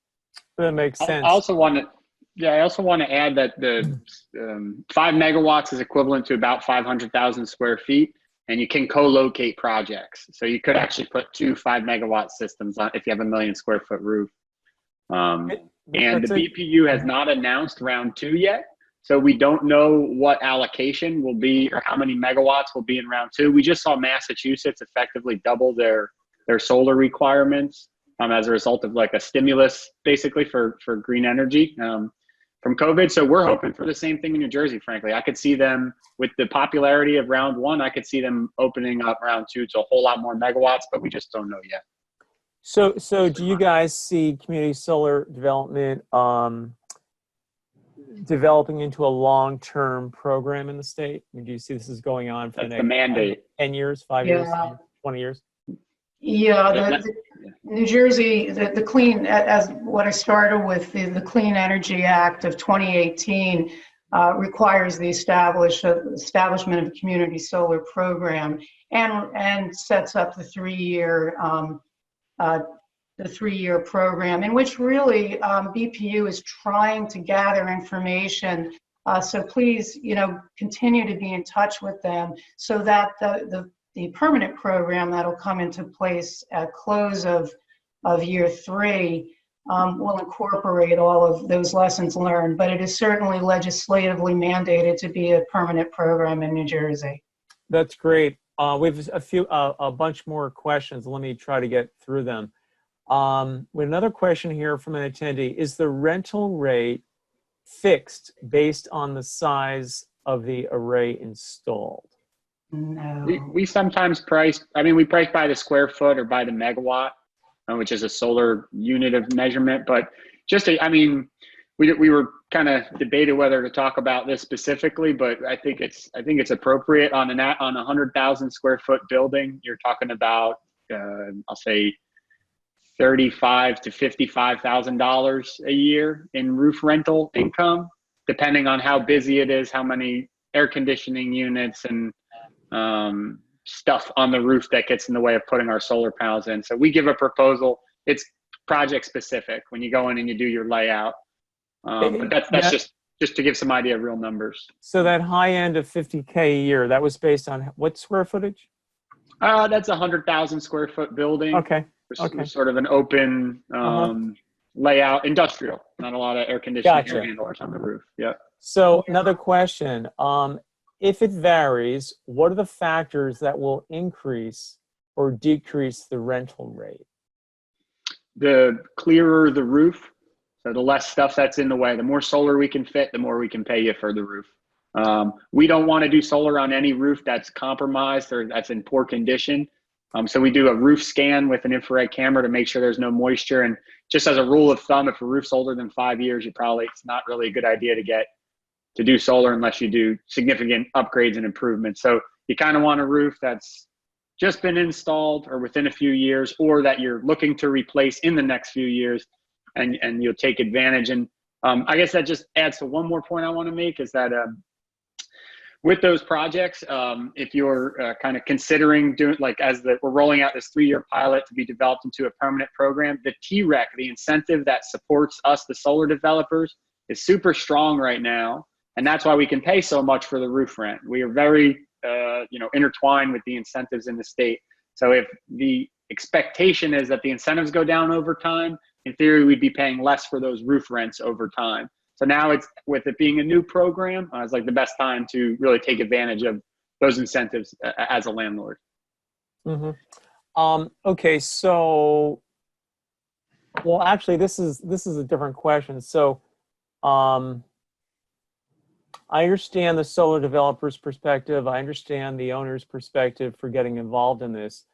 That makes sense. I also want to add that the 5 megawatts is equivalent to about 500,000 square feet, and you can co-locate projects. So you could actually put 2 5-megawatt systems on if you have a 1 million square foot roof. And the BPU has not announced round 2 yet. So we don't know what allocation will be or how many megawatts will be in round 2. We just saw Massachusetts effectively double their solar requirements as a result of like a stimulus basically for green energy from COVID. So we're hoping for the same thing in New Jersey, frankly. I could see them with the popularity of round 1, I could see them opening up round 2 to a whole lot more megawatts, but we just don't know yet. So do you guys see community solar development developing into a long-term program in the state? I mean, do you see this is going on for the next mandate. 10 years, 5 years, 20 years? Yeah, the New Jersey, the clean, as what I started with, the Clean Energy Act of 2018 requires the establishment of a community solar program and sets up the 3-year program in which really BPU is trying to gather information. So please, you know, continue to be in touch with them so that the permanent program that'll come into place at close of year 3 will incorporate all of those lessons learned, but it is certainly legislatively mandated to be a permanent program in New Jersey. That's great. We have a bunch more questions. Let me try to get through them. With another question here from an attendee: is the rental rate fixed based on the size of the array installed? No. We sometimes price, we price by the square foot or by the megawatt, which is a solar unit of measurement. But we were kind of debated whether to talk about this specifically, but I think it's appropriate on a 100,000 square foot building. You're talking about, I'll say, $35,000 to $55,000 a year in roof rental income, depending on how busy it is, how many air conditioning units and stuff on the roof that gets in the way of putting our solar panels in. So we give a proposal. It's project specific when you go in and you do your layout. But that's just to give some idea of real numbers. So that high end of 50K a year, that was based on what square footage? That's 100,000 square foot building. Okay. Sort of an open layout, industrial, not a lot of air conditioning air handlers on the roof. Yeah. So another question, if it varies, what are the factors that will increase or decrease the rental rate? The clearer the roof, so the less stuff that's in the way. The more solar we can fit, the more we can pay you for the roof. We don't want to do solar on any roof that's compromised or that's in poor condition. So we do a roof scan with an infrared camera to make sure there's no moisture. And just as a rule of thumb, if a roof's older than 5 years, it's not really a good idea to do solar unless you do significant upgrades and improvements. So you kind of want a roof that's just been installed or within a few years, or that you're looking to replace in the next few years, and you'll take advantage. And I guess that just adds to one more point I want to make, is that with those projects, if you're kind of considering doing, like, we're rolling out this 3-year pilot to be developed into a permanent program, the TREC, the incentive that supports us, the solar developers, is super strong right now. And that's why we can pay so much for the roof rent. We are very, intertwined with the incentives in the state. So if the expectation is that the incentives go down over time, in theory, we'd be paying less for those roof rents over time. So now it's, with it being a new program, it's like the best time to really take advantage of those incentives as a landlord. Mm-hmm. Okay, so, well, actually, this is a different question. So, I understand the solar developer's perspective. I understand the owner's perspective for getting involved in this.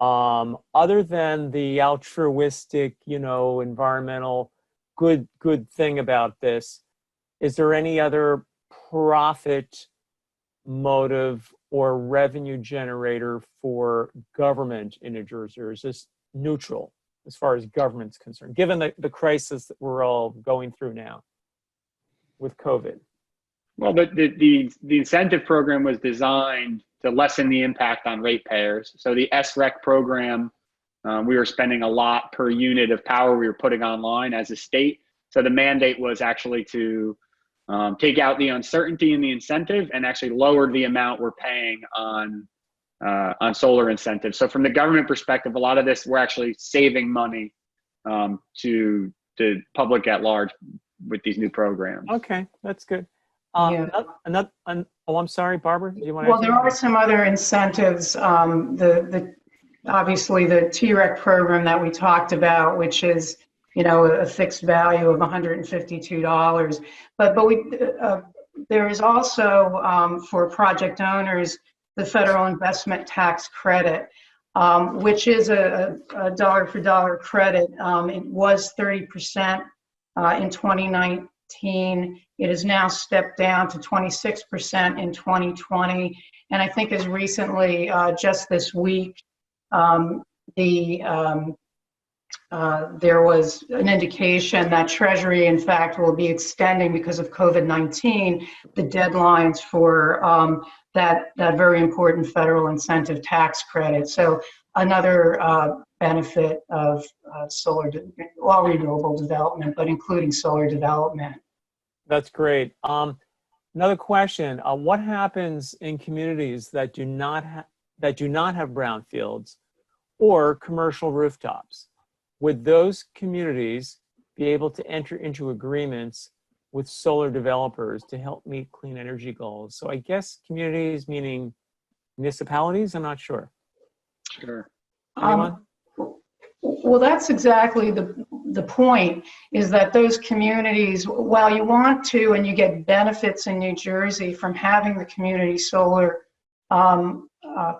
Other than the altruistic, environmental good thing about this, is there any other profit motive or revenue generator for government in New Jersey, or is this neutral as far as government's concerned, given the crisis that we're all going through now with COVID? Well, the incentive program was designed to lessen the impact on ratepayers. So the SREC program, we were spending a lot per unit of power we were putting online as a state. So the mandate was actually to take out the uncertainty in the incentive and actually lower the amount we're paying on solar incentives. So from the government perspective, a lot of this, we're actually saving money to the public at large with these new programs. Okay, that's good. Yeah. I'm sorry, Barbara, do you want to? Well, there are some other incentives. Obviously the TREC program that we talked about, which is, a fixed value of $152. But there is also, for project owners, the federal investment tax credit, which is a dollar for dollar credit. It was 30% in 2019. It has now stepped down to 26% in 2020. And I think as recently, just this week, there was an indication that Treasury, in fact, will be extending, because of COVID-19, the deadlines for that very important federal incentive tax credit. So another benefit of renewable development, but including solar development. That's great. Another question: what happens in communities that do not have brownfields or commercial rooftops? Would those communities be able to enter into agreements with solar developers to help meet clean energy goals? So I guess communities, meaning municipalities. I'm not sure. Sure. Anyone? Well, that's exactly the point, is that those communities, while you want to, and you get benefits in New Jersey from having the community solar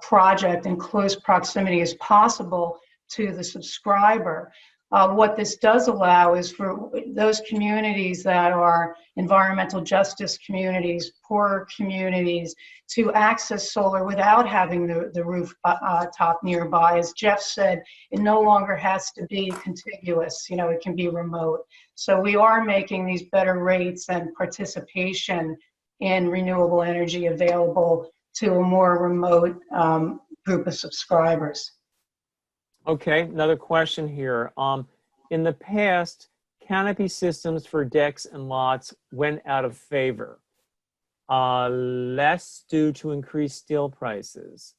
project in close proximity as possible to the subscriber, what this does allow is for those communities that are environmental justice communities, poorer communities, to access solar without having the roof top nearby. As Jeff said, it no longer has to be contiguous, it can be remote. So we are making these better rates and participation in renewable energy available to a more remote group of subscribers. Okay, another question here. In the past, canopy systems for decks and lots went out of favor, less due to increased steel prices.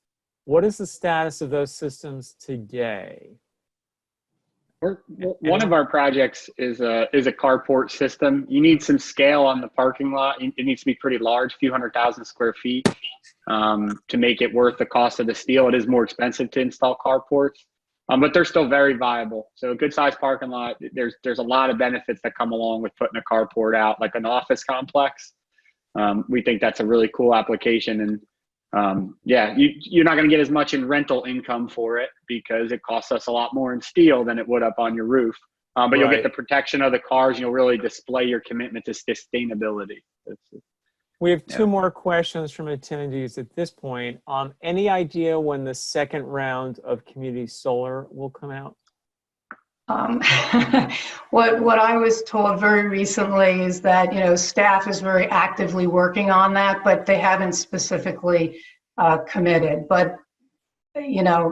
What is the status of those systems today? One of our projects is a carport system. You need some scale on the parking lot. It needs to be pretty large, a few 100,000 square feet, to make it worth the cost of the steel. It is more expensive to install carports. But they're still very viable. So a good sized parking lot, there's a lot of benefits that come along with putting a carport out, like an office complex. We think that's a really cool application. And you're not going to get as much in rental income for it, because it costs us a lot more in steel than it would up on your roof. But You'll get the protection of the cars, and you'll really display your commitment to sustainability. We have two more questions from attendees at this point. Any idea when the second round of community solar will come out? What I was told very recently is that, staff is very actively working on that, but they haven't specifically committed. But,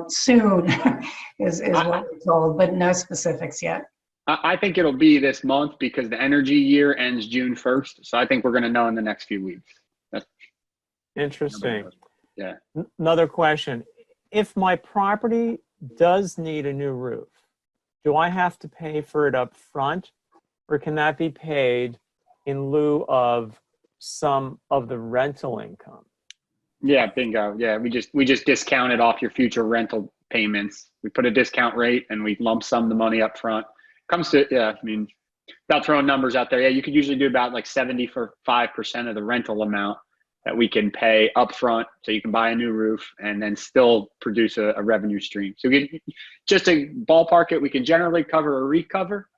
soon is what we're told, but no specifics yet. I think it'll be this month because the energy year ends June 1st. So I think we're going to know in the next few weeks. Interesting. Yeah. Another question. If my property does need a new roof, do I have to pay for it up front, or can that be paid in lieu of some of the rental income? Yeah, bingo. Yeah, we just discounted off your future rental payments. We put a discount rate and we lump sum the money up front. Comes to, without throwing numbers out there, you could usually do about like 75% of the rental amount that we can pay upfront, so you can buy a new roof and then still produce a revenue stream. So just to ballpark it, we can generally cover a recover,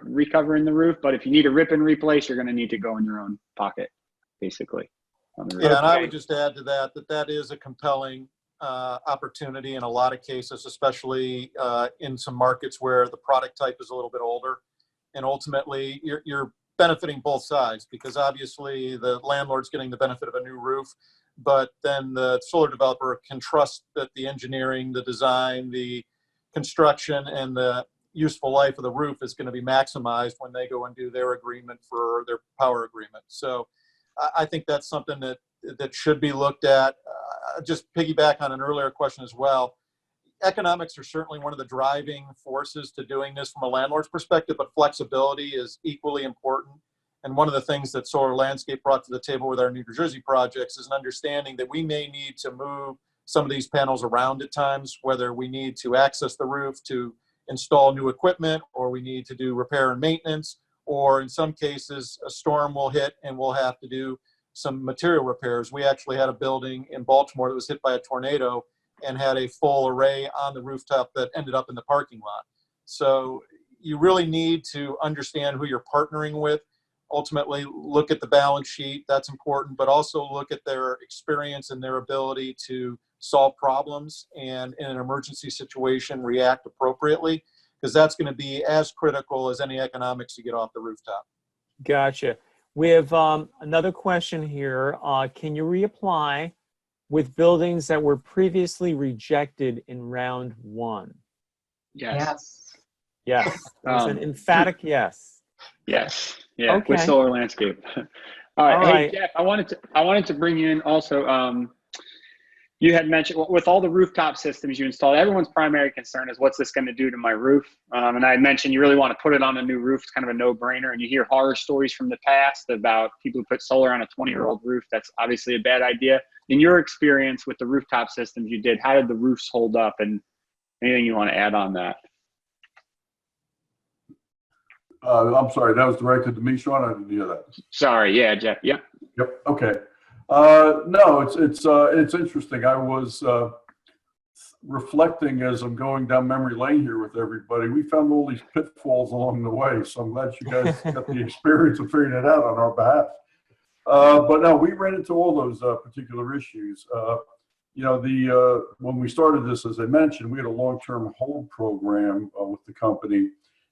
recovering the roof. But if you need a rip and replace, you're going to need to go in your own pocket, basically. Yeah, and I would just add to that is a compelling opportunity in a lot of cases, especially in some markets where the product type is a little bit older. And ultimately, you're benefiting both sides, because obviously the landlord's getting the benefit of a new roof, but then the solar developer can trust that the engineering, the design, the construction, and the useful life of the roof is going to be maximized when they go and do their agreement for their power agreement. So I think that's something that should be looked at. Just piggyback on an earlier question as well. Economics are certainly one of the driving forces to doing this from a landlord's perspective, but flexibility is equally important. And one of the things that Solar Landscape brought to the table with our New Jersey projects is an understanding that we may need to move some of these panels around at times, whether we need to access the roof to install new equipment, or we need to do repair and maintenance, or in some cases, a storm will hit and we'll have to do some material repairs. We actually had a building in Baltimore that was hit by a tornado and had a full array on the rooftop that ended up in the parking lot. So you really need to understand who you're partnering with. Ultimately, look at the balance sheet. That's important, but also look at their experience and their ability to solve problems, and in an emergency situation, react appropriately, because that's going to be as critical as any economics to get off the rooftop. Gotcha. We have another question here. Can you reapply with buildings that were previously rejected in round one? Yes. Yes. That was an emphatic yes. Yes. Yeah. Okay. With Solar Landscape. All right. All Hey, right. Jeff, I wanted to bring you in also. You had mentioned with all the rooftop systems you installed, everyone's primary concern is what's this going to do to my roof? And I mentioned you really want to put it on a new roof. It's kind of a no-brainer. And you hear horror stories from the past about people who put solar on a 20-year-old roof. That's obviously a bad idea. In your experience with the rooftop systems you did, how did the roofs hold up, and anything you want to add on that? I'm sorry, that was directed to me, Sean. I didn't hear that. Sorry. Yeah, Jeff. Yep. Yep. Okay. No, it's interesting. I was reflecting as I'm going down memory lane here with everybody. We found all these pitfalls along the way, so I'm glad you guys got the experience of figuring it out on our behalf. But no, we ran into all those particular issues. When we started this, as I mentioned, we had a long-term hold program with the company.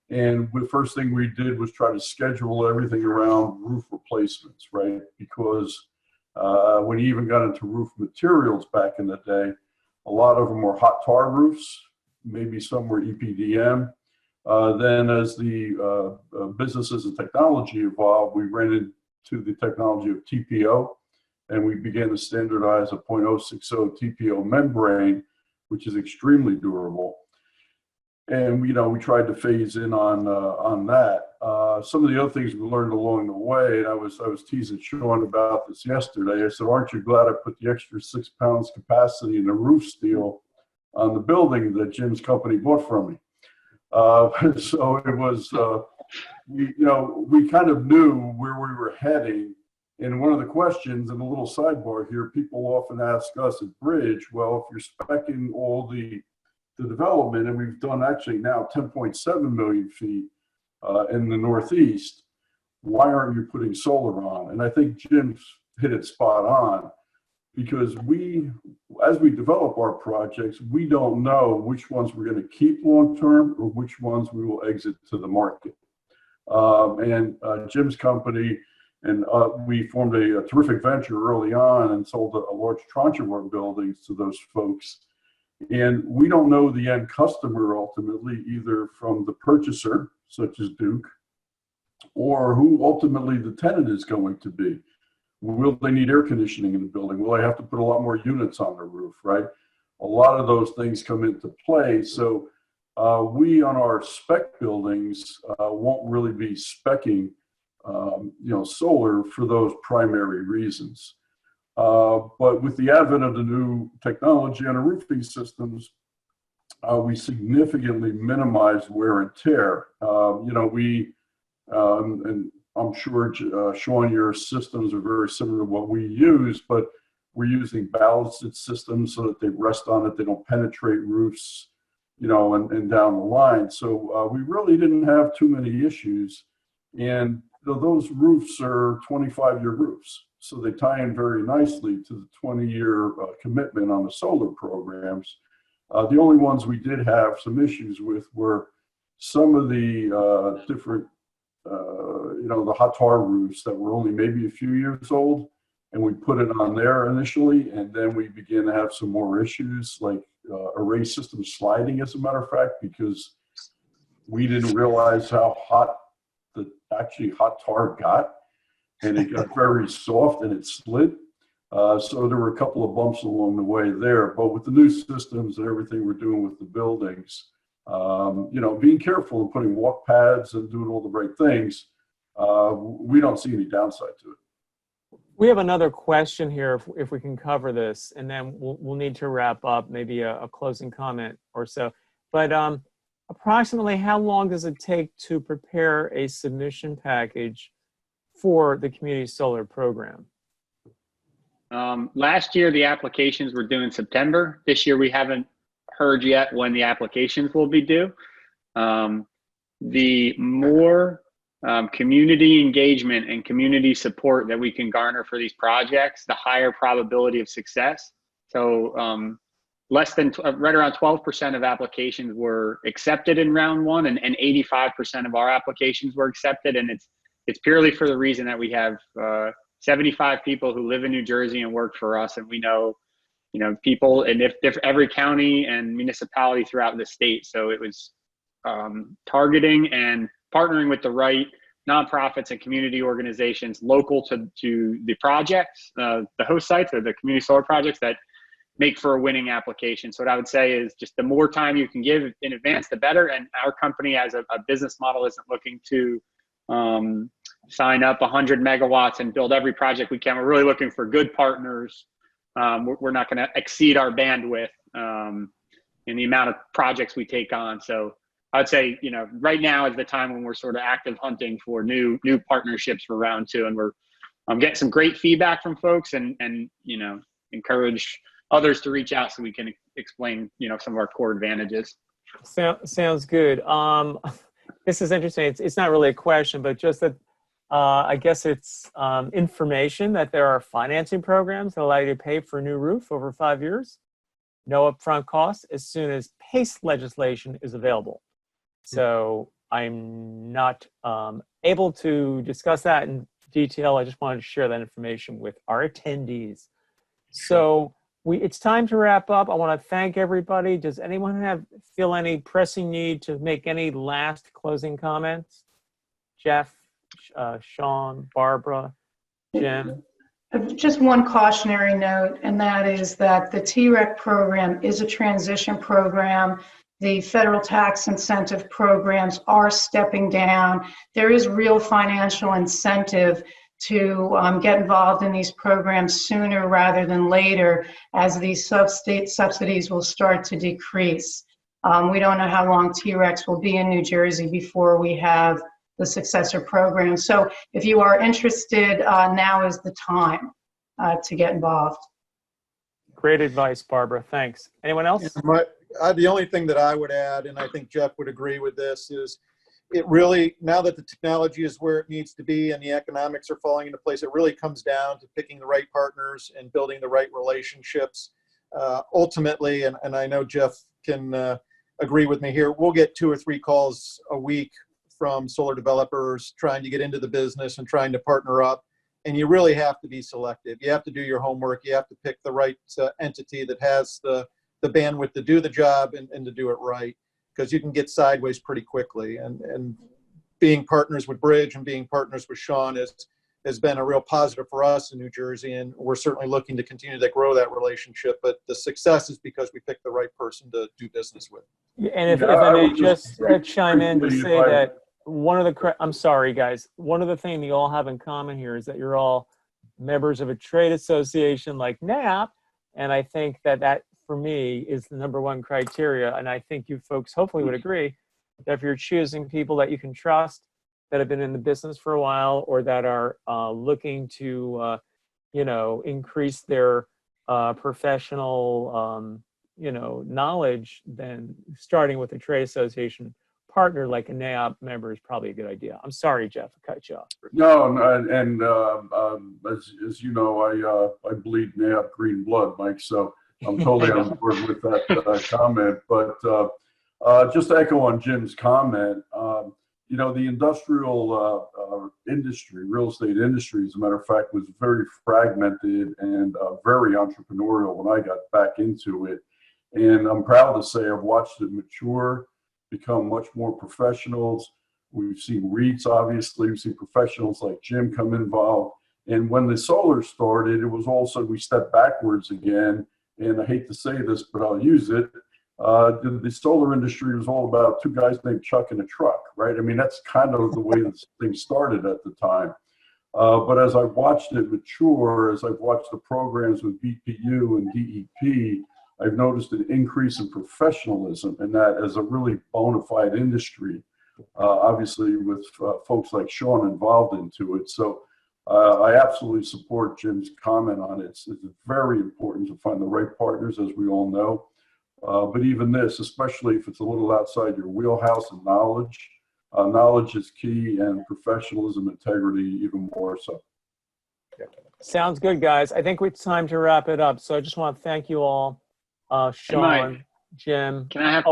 And the first thing we did was try to schedule everything around roof replacements, right? Because when you even got into roof materials back in the day, a lot of them were hot tar roofs, maybe some were EPDM. Then as the businesses and technology evolved, we ran into the technology of TPO, and we began to standardize a .060 TPO membrane, which is extremely durable. And we tried to phase in on that. Some of the other things we learned along the way, and I was teasing Sean about this yesterday. I said, "Aren't you glad I put the extra 6 pounds capacity in the roof steel on the building that Jim's company bought from me?" So it was, we kind of knew where we were heading. And one of the questions, and a little sidebar here, people often ask us at Bridge, well, if you're speccing all the development, and we've done actually now 10.7 million feet in the Northeast, why aren't you putting solar on? And I think Jim's hit it spot on, because as we develop our projects, we don't know which ones we're going to keep long-term or which ones we will exit to the market. Jim's company and we formed a terrific venture early on and sold a large tranche of our buildings to those folks. And we don't know the end customer ultimately, either from the purchaser, such as Duke, or who ultimately the tenant is going to be. Will they need air conditioning in the building? Will they have to put a lot more units on the roof, right? A lot of those things come into play. So we on our spec buildings won't really be speccing solar for those primary reasons. But with the advent of the new technology on our roofing systems, we significantly minimize wear and tear. And I'm sure, Sean, your systems are very similar to what we use, but we're using ballasted systems so that they rest on it, they don't penetrate roofs, and down the line. So we really didn't have too many issues. And those roofs are 25-year roofs. So they tie in very nicely to the 20-year commitment on the solar programs. The only ones we did have some issues with were some of the different, the hot tar roofs that were only maybe a few years old. And we put it on there initially, and then we began to have some more issues like array system sliding, as a matter of fact, because we didn't realize how hot the actually hot tar got, and it got very soft and it slid. So there were a couple of bumps along the way there. But with the new systems and everything we're doing with the buildings, being careful and putting walk pads and doing all the right things, we don't see any downside to it. We have another question here, if we can cover this, and then we'll need to wrap up, maybe a closing comment or so. But approximately how long does it take to prepare a submission package for the community solar program? Last year, the applications were due in September. This year, we haven't heard yet when the applications will be due. The more community engagement and community support that we can garner for these projects, the higher probability of success. So right around 12% of applications were accepted in round one, and 85% of our applications were accepted. And it's purely for the reason that we have 75 people who live in New Jersey and work for us, and we know people, and if every county and municipality throughout the state. So it was targeting and partnering with the right nonprofits and community organizations local to the projects, the host sites or the community solar projects that make for a winning application. So what I would say is just the more time you can give in advance, the better. And our company as a business model isn't looking to sign up 100 megawatts and build every project we can. We're really looking for good partners. We're not going to exceed our bandwidth in the amount of projects we take on. So I'd say, right now is the time when we're sort of active hunting for new partnerships for round two. And we're getting some great feedback from folks and encourage others to reach out so we can explain, some of our core advantages. Sounds good. This is interesting. It's not really a question, but just that I guess it's information that there are financing programs that allow you to pay for a new roof over 5 years, no upfront costs, as soon as PACE legislation is available. So I'm not able to discuss that in detail. I just wanted to share that information with our attendees. So it's time to wrap up. I want to thank everybody. Does anyone feel any pressing need to make any last closing comments? Jeff, Sean, Barbara, Jim? Just one cautionary note, and that is that the TREC program is a transition program. The federal tax incentive programs are stepping down. There is real financial incentive to get involved in these programs sooner rather than later, as these state subsidies will start to decrease. We don't know how long TRECs will be in New Jersey before we have the successor program. So if you are interested, now is the time to get involved. Great advice, Barbara. Thanks. Anyone else? The only thing that I would add, and I think Jeff would agree with this, is it really, now that the technology is where it needs to be and the economics are falling into place, it really comes down to picking the right partners and building the right relationships. Ultimately, and I know Jeff can agree with me here, we'll get 2 or 3 calls a week from solar developers trying to get into the business and trying to partner up. And you really have to be selective. You have to do your homework. You have to pick the right entity that has the bandwidth to do the job and to do it right, because you can get sideways pretty quickly. And being partners with Bridge and being partners with Sean has been a real positive for us in New Jersey, and we're certainly looking to continue to grow that relationship. But the success is because we picked the right person to do business with. And if I may just chime in to say that I'm sorry, guys. One of the things you all have in common here is that you're all members of a trade association like NAIOP, and I think that for me is the #1 criteria. And I think you folks hopefully would agree that if you're choosing people that you can trust, that have been in the business for a while, or that are looking to, increase their professional, knowledge, then starting with a trade association partner like a NAIOP member is probably a good idea. I'm sorry, Jeff, I cut you off. No, and as you know, I bleed NAIOP green blood, Mike, so I'm totally on board with that comment. But just to echo on Jim's comment, the industrial industry, real estate industry, as a matter of fact, was very fragmented and very entrepreneurial when I got back into it. And I'm proud to say I've watched it mature, become much more professionals. We've seen REITs, obviously. We've seen professionals like Jim come involved. And when the solar started, it was also, we stepped backwards again. And I hate to say this, but I'll use it. The solar industry was all about 2 guys named Chuck in a truck, right? I mean, that's kind of the way this thing started at the time. But as I've watched it mature, as I've watched the programs with BPU and DEP, I've noticed an increase in professionalism in that as a really bona fide industry, obviously with folks like Sean involved into it. So I absolutely support Jim's comment on it. It's very important to find the right partners, as we all know. But even this, especially if it's a little outside your wheelhouse and knowledge, knowledge is key, and professionalism, integrity, even more so. Sounds good, guys. I think it's time to wrap it up. So I just want to thank you all, Sean, Jim. Can I have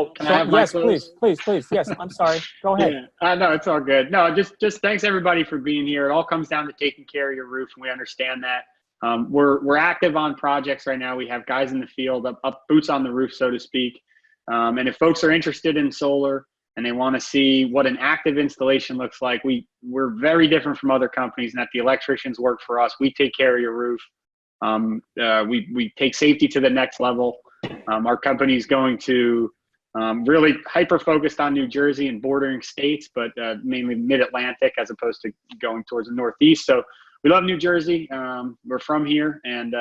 yes, close? please. Yes, I'm sorry. Go ahead. Yeah, no, it's all good. No, just thanks everybody for being here. It all comes down to taking care of your roof, and we understand that. We're active on projects right now. We have guys in the field, up boots on the roof, so to speak. And if folks are interested in solar and they want to see what an active installation looks like, we're very different from other companies in that the electricians work for us. We take care of your roof. We take safety to the next level. Our company is going to really hyper-focused on New Jersey and bordering states, but mainly mid-Atlantic as opposed to going towards the Northeast. So we love New Jersey. We're from here. And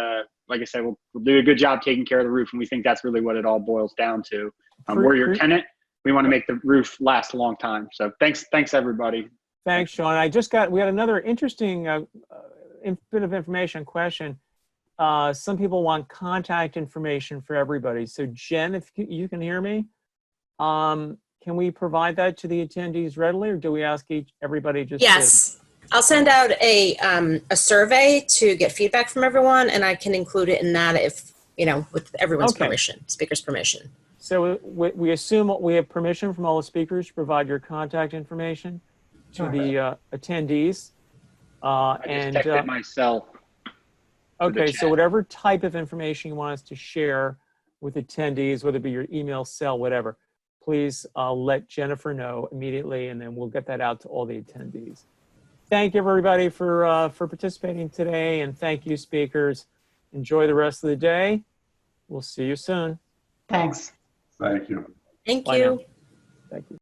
like I said, we'll do a good job taking care of the roof. And we think that's really what it all boils down to. We're your tenant. We want to make the roof last a long time. So thanks everybody. Thanks, Sean. We had another interesting bit of information question. Some people want contact information for everybody. So Jen, if you can hear me, can we provide that to the attendees readily, or do we ask everybody just? Yes. I'll send out a survey to get feedback from everyone, and I can include it in that if, with everyone's permission, speaker's permission. So we assume we have permission from all the speakers to provide your contact information to the attendees. I just texted my cell. Okay, so whatever type of information you want us to share with attendees, whether it be your email, cell, whatever, please let Jennifer know immediately, and then we'll get that out to all the attendees. Thank you, everybody, for participating today, and thank you, speakers. Enjoy the rest of the day. We'll see you soon. Thanks. Thank you. Thank Bye you. now. Thank you.